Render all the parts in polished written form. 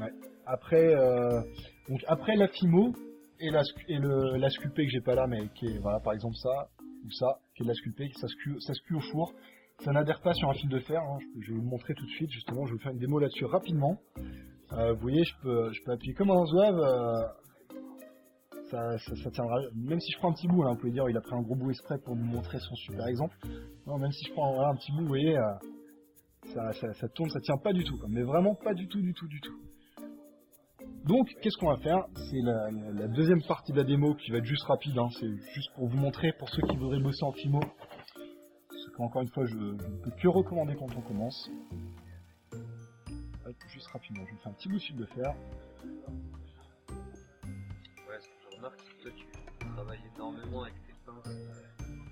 Ouais. Après, donc après la Fimo et la sculpée que j'ai pas là, mais qui est, voilà, par exemple ça, ou ça, qui est de la sculpée, ça se cuit au four. Ça n'adhère pas sur un fil de fer, hein. Je vais vous le montrer tout de suite, justement, je vais vous faire une démo là-dessus rapidement. Vous voyez, je peux appuyer comme un zouave, ça tiendra, même si je prends un petit bout, hein, vous pouvez dire il a pris un gros bout exprès pour vous montrer son super exemple. Non, même si je prends voilà, un petit bout, vous voyez, ça tourne, ça tient pas du tout, quoi. Mais vraiment pas du tout, du tout, du tout. Donc, qu'est-ce qu'on va faire? C'est la deuxième partie de la démo qui va être juste rapide, hein. C'est juste pour vous montrer, pour ceux qui voudraient bosser en Fimo, ce qu'encore une fois je ne peux que recommander quand on commence. Hop, juste rapidement, je vais faire un petit bout de fil de fer. Ouais, ce que je remarque, c'est que toi tu travailles énormément avec tes pinces.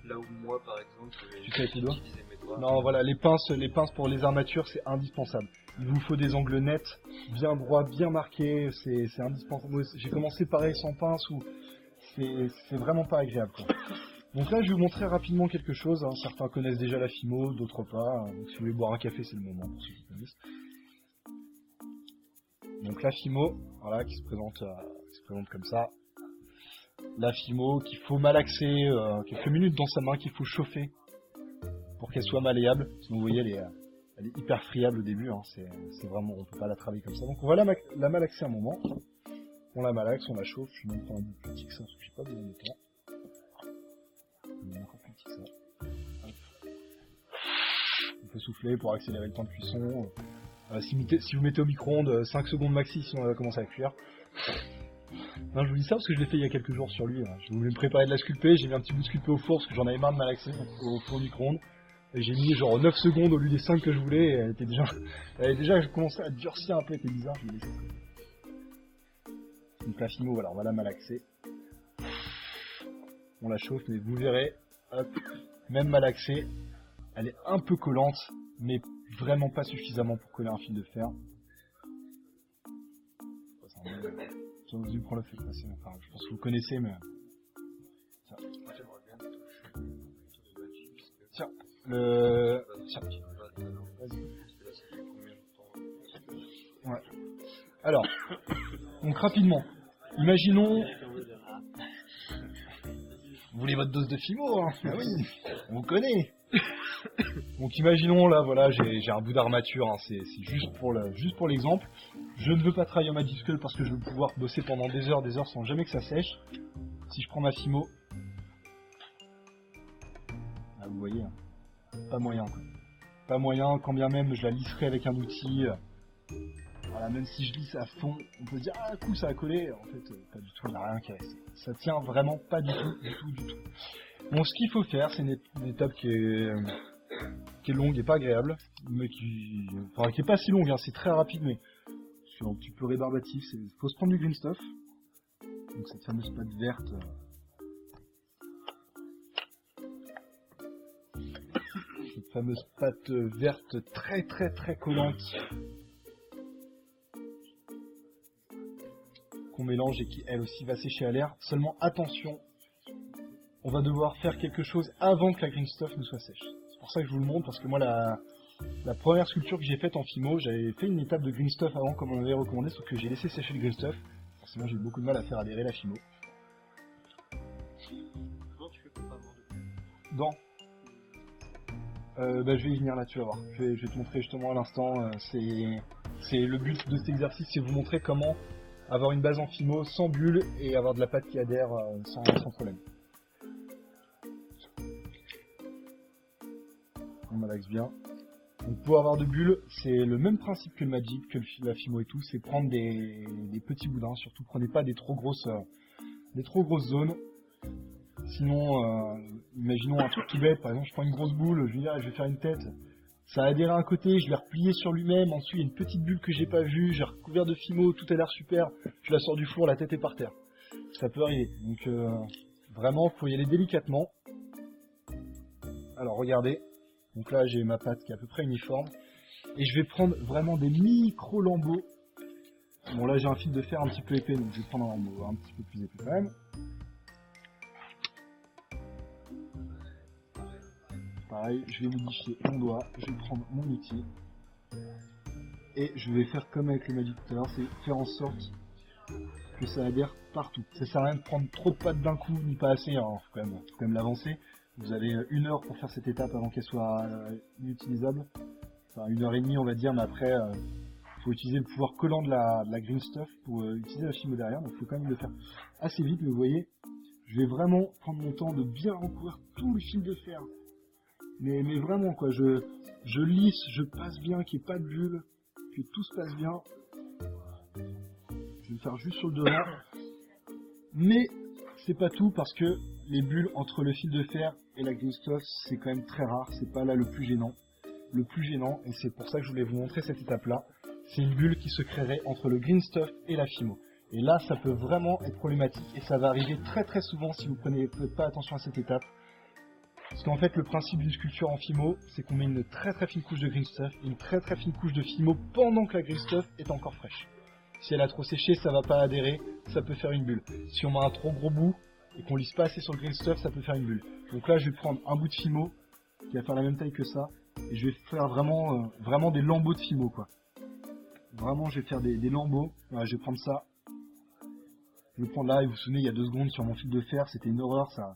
Là où moi, par exemple, Tu fais avec les doigts? j'utilisais mes doigts. Non, voilà, les pinces pour les armatures, c'est indispensable. Il vous faut des angles nets, bien droits, bien marqués, c'est indispensable. Moi, j'ai commencé pareil sans pince, ou c'est vraiment pas agréable, quoi. Donc là, je vais vous montrer rapidement quelque chose, hein. Certains connaissent déjà la Fimo, d'autres pas. Donc si vous voulez boire un café, c'est le moment pour ceux qui connaissent. Donc la Fimo, voilà, qui se présente comme ça. La Fimo qu'il faut malaxer quelques minutes dans sa main, qu'il faut chauffer pour qu'elle soit malléable. Sinon, vous voyez, elle est hyper friable au début, hein. C'est vraiment, on peut pas la travailler comme ça. Donc on va la malaxer un moment. On la malaxe, on la chauffe. Je vais même prendre un bout plus petit que ça, parce que j'ai pas besoin de temps. Encore plus petit que ça. Hop. On peut souffler pour accélérer le temps de cuisson. Si vous mettez au micro-ondes 5 secondes maxi, sinon elle va commencer à cuire. Non, je vous dis ça parce que je l'ai fait il y a quelques jours sur lui. Je voulais me préparer de la sculpée, j'ai mis un petit bout de sculpée au four parce que j'en avais marre de malaxer au four micro-ondes. Et j'ai mis genre 9 secondes au lieu des 5 que je voulais, et elle avait déjà commencé à durcir un peu, elle était bizarre, je l'ai laissé. Donc la Fimo, voilà, on va la malaxer. On la chauffe, mais vous verrez, hop, même malaxée, elle est un peu collante, mais vraiment pas suffisamment pour coller un fil de fer. J'aurais dû prendre le fait de passer, enfin, je pense que vous connaissez, mais... Tiens, Tiens, vas-y. Ouais. Alors, donc rapidement, imaginons... Vous voulez votre dose de Fimo, hein? Ah oui, on vous connaît. Donc imaginons là, voilà, j'ai un bout d'armature, hein, c'est juste pour l'exemple. Je ne veux pas travailler en majuscule parce que je veux pouvoir bosser pendant des heures sans jamais que ça sèche. Si je prends ma Fimo, là, vous voyez, hein, pas moyen, quoi. Pas moyen, quand bien même je la lisserai avec un outil. Voilà, même si je lisse à fond, on peut se dire ah cool ça a collé. En fait, pas du tout, il n'y a rien qui reste. Ça tient vraiment pas du tout. Bon, ce qu'il faut faire, c'est une étape qui est longue et pas agréable, mais qui est pas si longue, hein, c'est très rapide, mais c'est un petit peu rébarbatif. Il faut se prendre du green stuff, donc cette fameuse pâte verte. Cette fameuse pâte verte très collante qu'on mélange et qui elle aussi va sécher à l'air. Seulement attention, on va devoir faire quelque chose avant que la green stuff ne soit sèche. C'est pour ça que je vous le montre, parce que moi la première sculpture que j'ai faite en Fimo, j'avais fait une étape de green stuff avant comme on avait recommandé, sauf que j'ai laissé sécher le green stuff. Forcément j'ai eu beaucoup de mal à faire adhérer la Fimo. Comment tu fais pour pas avoir de... Dans je vais y venir là, tu vas voir. Je vais te montrer justement à l'instant. C'est le but de cet exercice, c'est vous montrer comment avoir une base en Fimo sans bulle et avoir de la pâte qui adhère sans problème. On malaxe bien. Donc pour avoir de bulles, c'est le même principe que le Magic, que la Fimo et tout, c'est prendre des petits boudins. Surtout prenez pas des trop grosses zones. Sinon, imaginons un truc tout bête, par exemple je prends une grosse boule, je vais faire une tête, ça a adhéré à un côté, je l'ai replié sur lui-même, ensuite il y a une petite bulle que j'ai pas vue, j'ai recouvert de Fimo, tout a l'air super, je la sors du four, la tête est par terre. Ça peut arriver, donc vraiment faut y aller délicatement. Alors regardez, donc là j'ai ma pâte qui est à peu près uniforme, et je vais prendre vraiment des micro lambeaux. Bon là j'ai un fil de fer un petit peu épais, donc je vais prendre un lambeau un petit peu plus épais quand même. Pareil, je vais modifier mon doigt, je vais prendre mon outil Et je vais faire comme avec le Magic tout à l'heure, c'est faire en sorte que ça adhère partout. Ça sert à rien de prendre trop de pâte d'un coup, ni pas assez, hein. Faut quand même l'avancer. Vous avez 1 heure pour faire cette étape avant qu'elle soit inutilisable. Enfin 1h30 on va dire, mais après faut utiliser le pouvoir collant de la green stuff pour utiliser la Fimo derrière, donc il faut quand même le faire assez vite, mais vous voyez, je vais vraiment prendre mon temps de bien recouvrir tout le fil de fer. Mais vraiment quoi, je lisse, je passe bien, qu'il n'y ait pas de bulles, que tout se passe bien. Je vais le faire juste sur le devant. Mais c'est pas tout parce que les bulles entre le fil de fer et la green stuff, c'est quand même très rare, c'est pas là le plus gênant. Le plus gênant, et c'est pour ça que je voulais vous montrer cette étape là, c'est une bulle qui se créerait entre le green stuff et la Fimo. Et là ça peut vraiment être problématique et ça va arriver très souvent si vous prenez pas attention à cette étape. Parce qu'en fait le principe d'une sculpture en Fimo, c'est qu'on met une très fine couche de green stuff et une très fine couche de Fimo pendant que la green stuff est encore fraîche. Si elle a trop séché, ça va pas adhérer, ça peut faire une bulle. Si on met un trop gros bout et qu'on lisse pas assez sur le green stuff, ça peut faire une bulle. Donc là je vais prendre un bout de Fimo qui va faire la même taille que ça. Et je vais faire vraiment des lambeaux de Fimo quoi. Vraiment je vais faire des lambeaux. Voilà, je vais prendre ça. Je vais le prendre là et vous vous souvenez il y a 2 secondes sur mon fil de fer c'était une horreur, ça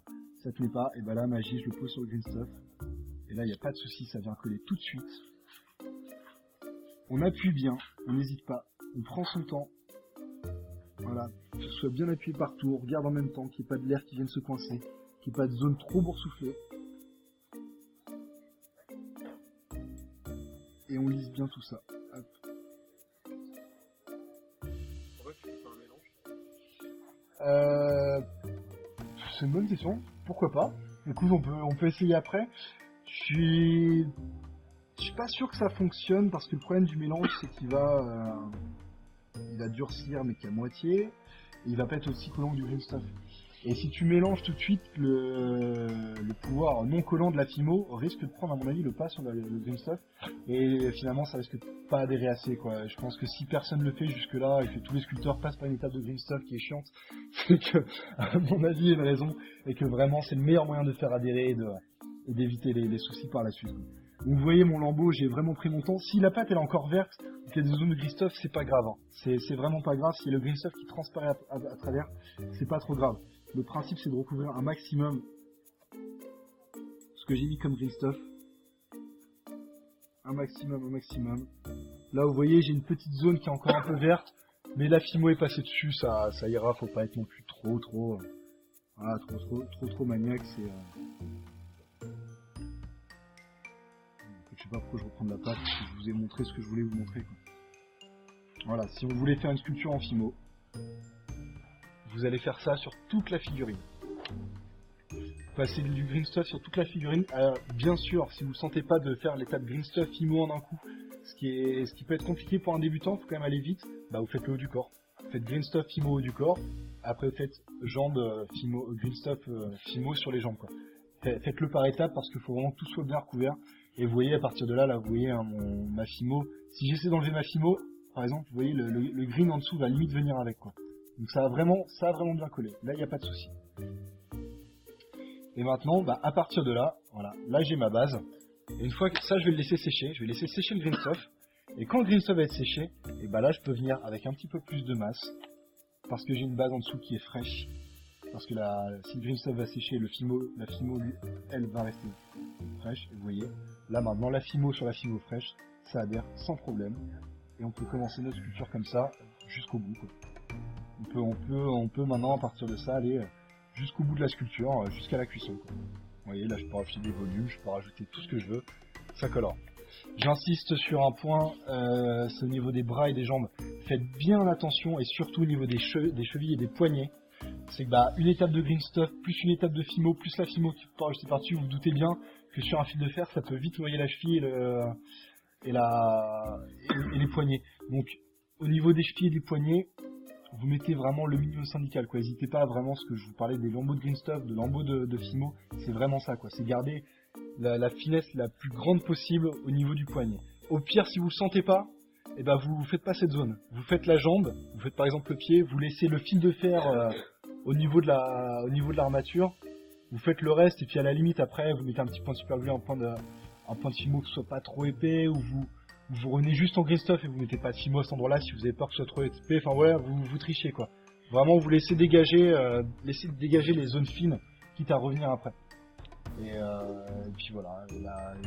tenait pas. Et bah là magie je le pose sur le green stuff. Et là il n'y a pas de souci, ça vient coller tout de suite. On appuie bien, on n'hésite pas, on prend son temps. Voilà, que ce soit bien appuyé partout, on regarde en même temps, qu'il n'y ait pas de l'air qui vienne se coincer, qu'il n'y ait pas de zone trop boursouflée. Et on lisse bien tout ça. Hop. Pourquoi tu fais pas un mélange? C'est une bonne question. Pourquoi pas? Écoute, on peut essayer après. Je suis pas sûr que ça fonctionne parce que le problème du mélange, c'est qu'il va durcir mais qu'à moitié. Et il va pas être aussi collant que du green stuff. Et si tu mélanges tout de suite le pouvoir non collant de la Fimo, risque de prendre à mon avis le pas sur le green stuff. Et finalement ça risque de pas adhérer assez quoi. Je pense que si personne le fait jusque là et que tous les sculpteurs passent par une étape de green stuff qui est chiante, c'est que à mon avis il y a une raison et que vraiment c'est le meilleur moyen de faire adhérer et d'éviter les soucis par la suite. Donc vous voyez mon lambeau, j'ai vraiment pris mon temps. Si la pâte elle est encore verte, qu'il y a des zones de green stuff, c'est pas grave. Hein. C'est vraiment pas grave. Si le green stuff qui transparaît à travers, c'est pas trop grave. Le principe c'est de recouvrir un maximum ce que j'ai mis comme green stuff. Un maximum. Là vous voyez j'ai une petite zone qui est encore un peu verte, mais la Fimo est passée dessus, ça ira, faut pas être non plus trop maniaque, je sais pas pourquoi je reprends de la pâte, parce que je vous ai montré ce que je voulais vous montrer quoi. Voilà, si vous voulez faire une sculpture en Fimo, vous allez faire ça sur toute la figurine. Passer du green stuff sur toute la figurine. Alors, bien sûr, si vous ne sentez pas de faire l'étape green stuff Fimo en un coup, ce qui peut être compliqué pour un débutant, faut quand même aller vite, bah vous faites le haut du corps. Vous faites green stuff Fimo au haut du corps, après vous faites jambes Fimo, green stuff Fimo sur les jambes quoi. Faites-le par étapes parce qu'il faut vraiment que tout soit bien recouvert. Et vous voyez à partir de là, vous voyez hein, ma Fimo. Si j'essaie d'enlever ma Fimo, par exemple, vous voyez le green en dessous va limite venir avec quoi. Donc ça a vraiment bien collé. Là il n'y a pas de souci. Et maintenant, bah, à partir de là, voilà, là j'ai ma base. Et une fois que ça, je vais le laisser sécher. Je vais laisser sécher le green stuff. Et quand le green stuff va être séché, et bah là je peux venir avec un petit peu plus de masse. Parce que j'ai une base en dessous qui est fraîche. Parce que si le green stuff va sécher, la Fimo, lui, elle va rester fraîche. Et vous voyez, là maintenant, la Fimo sur la Fimo fraîche, ça adhère sans problème. Et on peut commencer notre sculpture comme ça, jusqu'au bout, quoi. On peut maintenant, à partir de ça, aller jusqu'au bout de la sculpture, jusqu'à la cuisson, quoi. Vous voyez, là je peux rajouter des volumes, je peux rajouter tout ce que je veux, ça colore. J'insiste sur un point, c'est au niveau des bras et des jambes. Faites bien attention, et surtout au niveau des chevilles et des poignets. C'est que une étape de green stuff, plus une étape de Fimo, plus la Fimo qui peut rajouter par-dessus, vous vous doutez bien que sur un fil de fer, ça peut vite noyer la cheville et les poignets. Donc au niveau des chevilles et des poignets, vous mettez vraiment le minimum syndical, quoi. N'hésitez pas à vraiment, ce que je vous parlais des lambeaux de green stuff, de lambeaux de Fimo, c'est vraiment ça, quoi. C'est garder la finesse la plus grande possible au niveau du poignet. Au pire, si vous le sentez pas, et vous faites pas cette zone. Vous faites la jambe, vous faites par exemple le pied, vous laissez le fil de fer au niveau de l'armature, vous faites le reste et puis à la limite après vous mettez un petit point de super glue, un point de Fimo qui soit pas trop épais, ou vous revenez juste en Christophe et vous mettez pas 6 mots à cet endroit-là si vous avez peur que ce soit trop XP, enfin voilà, vous trichez quoi. Vraiment vous laissez dégager les zones fines, quitte à revenir après. Et puis voilà,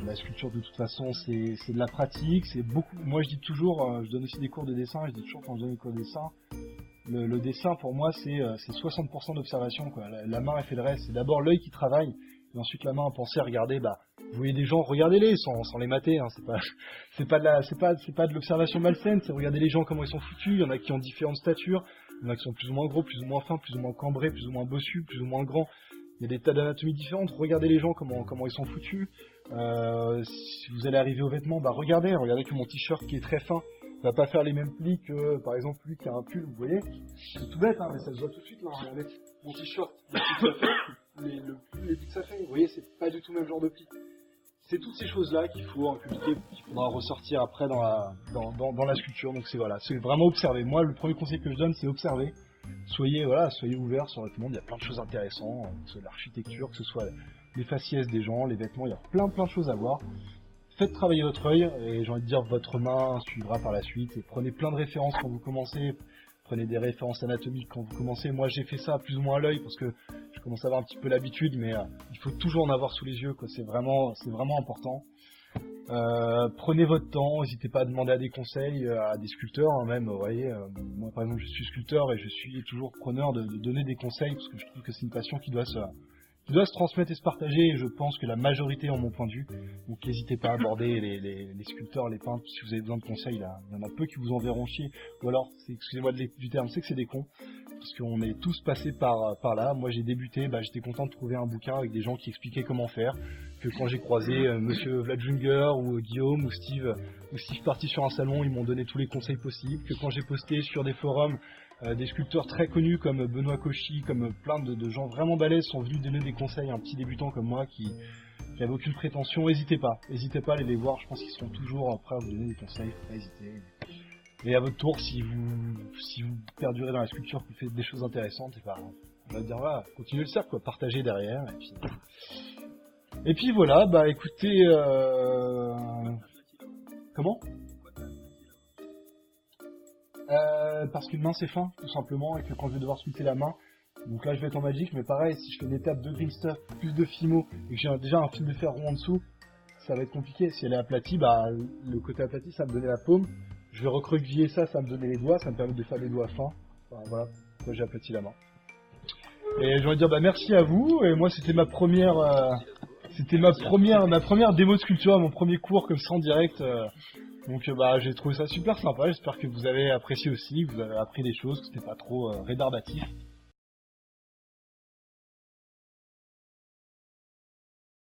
la sculpture de toute façon c'est de la pratique, c'est beaucoup. Moi je dis toujours, je donne aussi des cours de dessin, je dis toujours quand je donne des cours de dessin, le dessin pour moi c'est 60% d'observation quoi. La main elle fait le reste, c'est d'abord l'œil qui travaille, et ensuite la main à penser à regarder, vous voyez des gens, regardez-les sans les mater, hein, c'est pas de l'observation malsaine, c'est regarder les gens comment ils sont foutus, il y en a qui ont différentes statures, il y en a qui sont plus ou moins gros, plus ou moins fins, plus ou moins cambrés, plus ou moins bossus, plus ou moins grands. Il y a des tas d'anatomies différentes. Regardez les gens comment ils sont foutus. Si vous allez arriver aux vêtements, regardez que mon t-shirt qui est très fin va pas faire les mêmes plis que par exemple lui qui a un pull. Vous voyez, c'est tout bête, hein, mais ça se voit tout de suite là. Regardez mon t-shirt, les plis que ça fait. Vous voyez, c'est pas du tout le même genre de plis. C'est toutes ces choses-là qu'il faut inculquer, qu'il faudra ressortir après dans la sculpture. Donc c'est vraiment observer. Moi, le premier conseil que je donne, c'est observer. Soyez ouverts sur votre monde, il y a plein de choses intéressantes, que ce soit l'architecture, que ce soit les faciès des gens, les vêtements, il y a plein de choses à voir. Faites travailler votre œil, et j'ai envie de dire votre main suivra par la suite, et prenez plein de références quand vous commencez, prenez des références anatomiques quand vous commencez. Moi j'ai fait ça plus ou moins à l'œil, parce que je commence à avoir un petit peu l'habitude, mais il faut toujours en avoir sous les yeux, quoi. C'est vraiment important. Prenez votre temps, n'hésitez pas à demander à des conseils, à des sculpteurs, hein, même, vous voyez, moi par exemple je suis sculpteur et je suis toujours preneur de donner des conseils parce que je trouve que c'est une passion qui doit se transmettre et se partager, et je pense que la majorité en mon point de vue, donc n'hésitez pas à aborder les sculpteurs, les peintres, si vous avez besoin de conseils, là, il y en a peu qui vous enverront chier, ou alors, excusez-moi du terme, c'est que c'est des cons, parce qu'on est tous passés par là. Moi j'ai débuté, j'étais content de trouver un bouquin avec des gens qui expliquaient comment faire, que quand j'ai croisé Monsieur Vladjunger ou Guillaume ou Steve parti sur un salon, ils m'ont donné tous les conseils possibles, que quand j'ai posté sur des forums, des sculpteurs très connus comme Benoît Cauchy, comme plein de gens vraiment balèzes sont venus donner des conseils à un petit débutant comme moi qui avait aucune prétention. N'hésitez pas à aller les voir, je pense qu'ils seront toujours prêts à vous donner des conseils, faut pas hésiter. Et à votre tour, si vous perdurez dans la sculpture, que vous faites des choses intéressantes, on va dire continuez le cercle, partagez derrière, et puis voilà, écoutez, comment ? Parce qu'une main c'est fin, tout simplement, et que quand je vais devoir sculpter la main, donc là je vais être en magique, mais pareil, si je fais une étape de green stuff, plus de fimo, et que j'ai déjà un fil de fer rond en dessous, ça va être compliqué. Si elle est aplatie, le côté aplati ça va me donner la paume, je vais recroqueviller ça va me donner les doigts, ça me permet de faire des doigts fins, voilà, pourquoi j'ai aplati la main. Et je vais dire merci à vous, et moi c'était ma première démo de sculpture, mon premier cours comme ça en direct. Donc j'ai trouvé ça super sympa, j'espère que vous avez apprécié aussi, que vous avez appris des choses, que c'était pas trop rébarbatif.